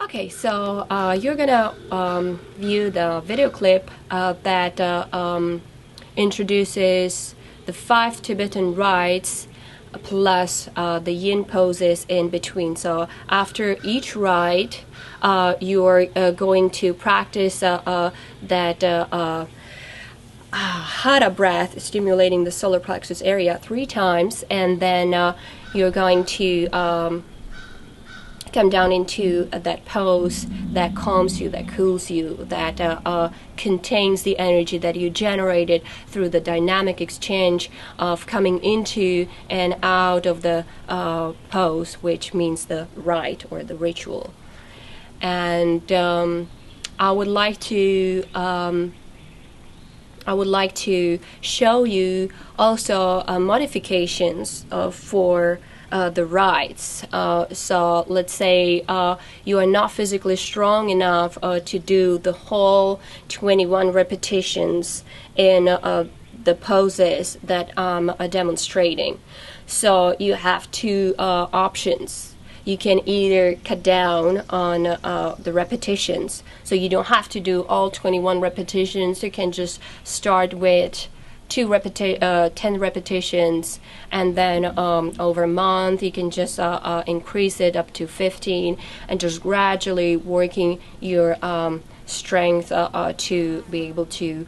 Okay, so you're gonna view the video clip that introduces the 5 Tibetan rites plus the yin poses in between. So after each rite, you are going to practice that Hatha breath, stimulating the solar plexus area 3 times, and then you're going to come down into that pose that calms you, that cools you, that contains the energy that you generated through the dynamic exchange of coming into and out of the pose, which means the rite or the ritual. And I would like to show you also modifications for the rites. So let's say you are not physically strong enough to do the whole 21 repetitions in the poses that I'm demonstrating. So you have 2 options. You can either cut down on the repetitions, so you don't have to do all 21 repetitions. You can just start with 10 repetitions, and then over a month you can just increase it up to 15, and just gradually working your strength to be able to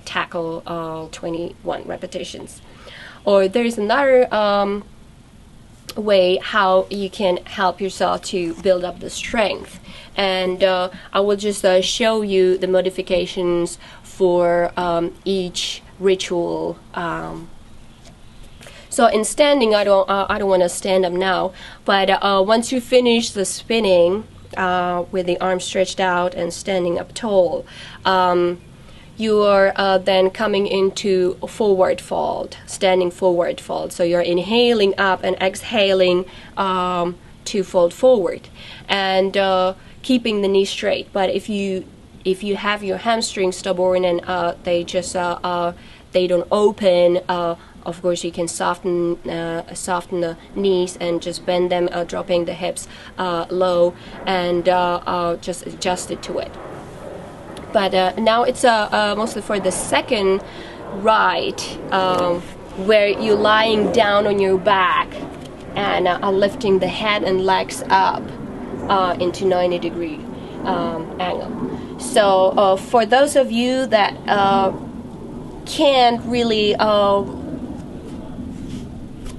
tackle all 21 repetitions. Or there's another way how you can help yourself to build up the strength, and I will just show you the modifications for each ritual. So in standing, I don't want to stand up now, but once you finish the spinning with the arms stretched out and standing up tall, you are then coming into forward fold, standing forward fold. So you're inhaling up and exhaling to fold forward, and keeping the knee straight. But if you have your hamstrings stubborn and they just they don't open, of course you can soften the knees and just bend them, dropping the hips low, and just adjust it to it. But now it's mostly for the second rite, where you're lying down on your back and lifting the head and legs up into 90-degree angle. So for those of you that can't really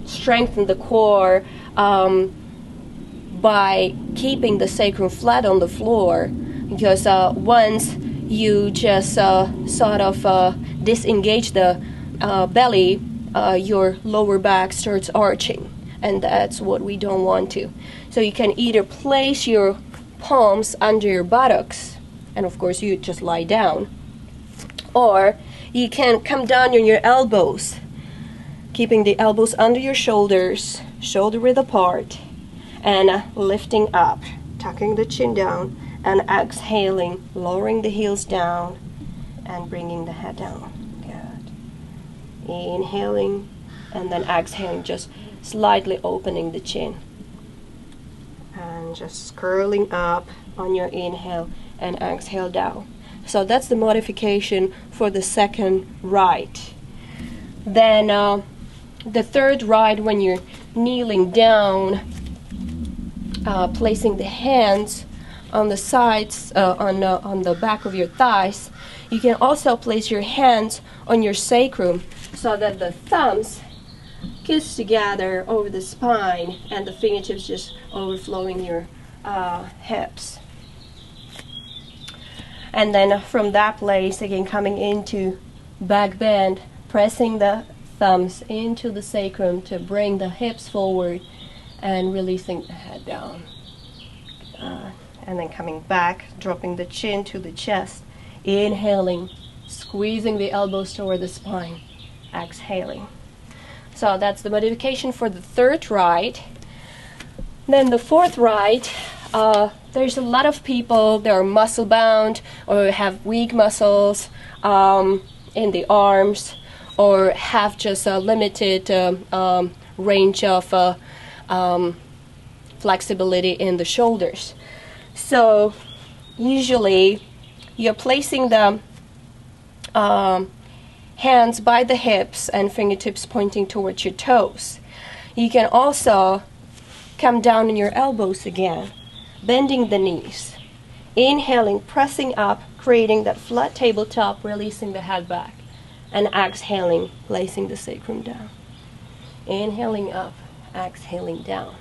strengthen the core by keeping the sacrum flat on the floor, because once you just sort of disengage the belly, your lower back starts arching, and that's what we don't want to. So you can either place your palms under your buttocks, and of course you just lie down, or you can come down on your elbows, keeping the elbows under your shoulders, shoulder width apart, and lifting up, tucking the chin down, and exhaling, lowering the heels down and bringing the head down. Good. Inhaling and then exhaling, just slightly opening the chin and just curling up on your inhale and exhale down. So that's the modification for the second rite. Then the third rite, when you're kneeling down, placing the hands on the sides, on the back of your thighs, you can also place your hands on your sacrum so that the thumbs kiss together over the spine and the fingertips just overflowing your hips. And then from that place, again, coming into back bend, pressing the thumbs into the sacrum to bring the hips forward and releasing the head down. And then coming back, dropping the chin to the chest, inhaling, squeezing the elbows toward the spine, exhaling. So that's the modification for the third rite. Then the fourth rite, there's a lot of people that are muscle bound or have weak muscles in the arms, or have just a limited range of flexibility in the shoulders. So usually you're placing the hands by the hips and fingertips pointing towards your toes. You can also come down on your elbows again, bending the knees. Inhaling, pressing up, creating that flat tabletop, releasing the head back. And exhaling, placing the sacrum down. Inhaling up, exhaling down.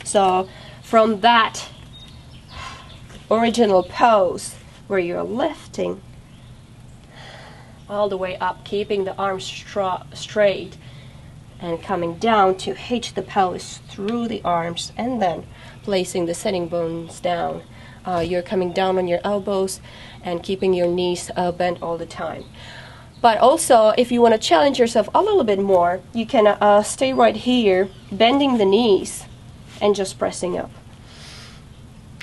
So from that original pose where you're lifting all the way up, keeping the arms straight, and coming down to hitch the pelvis through the arms, and then placing the sitting bones down. You're coming down on your elbows and keeping your knees bent all the time. But also, if you want to challenge yourself a little bit more, you can stay right here, bending the knees and just pressing up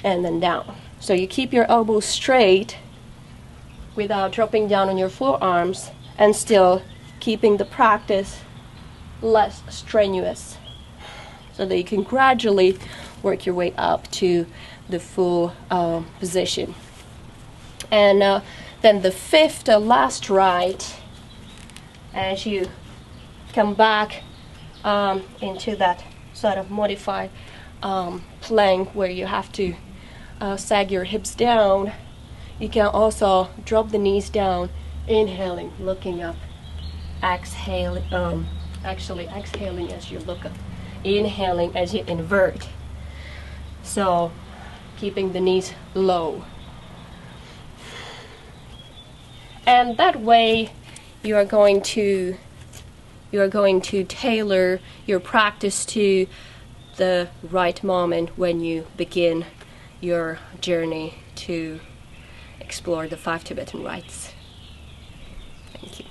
and then down. So you keep your elbows straight without dropping down on your forearms, and still keeping the practice less strenuous, so that you can gradually work your way up to the full position. And then the fifth, last rite, as you come back into that sort of modified plank where you have to sag your hips down, you can also drop the knees down, inhaling, looking up, exhaling, actually exhaling as you look up, inhaling as you invert. So keeping the knees low. And that way you are going to tailor your practice to the right moment when you begin your journey to explore the 5 Tibetan rites. Thank you.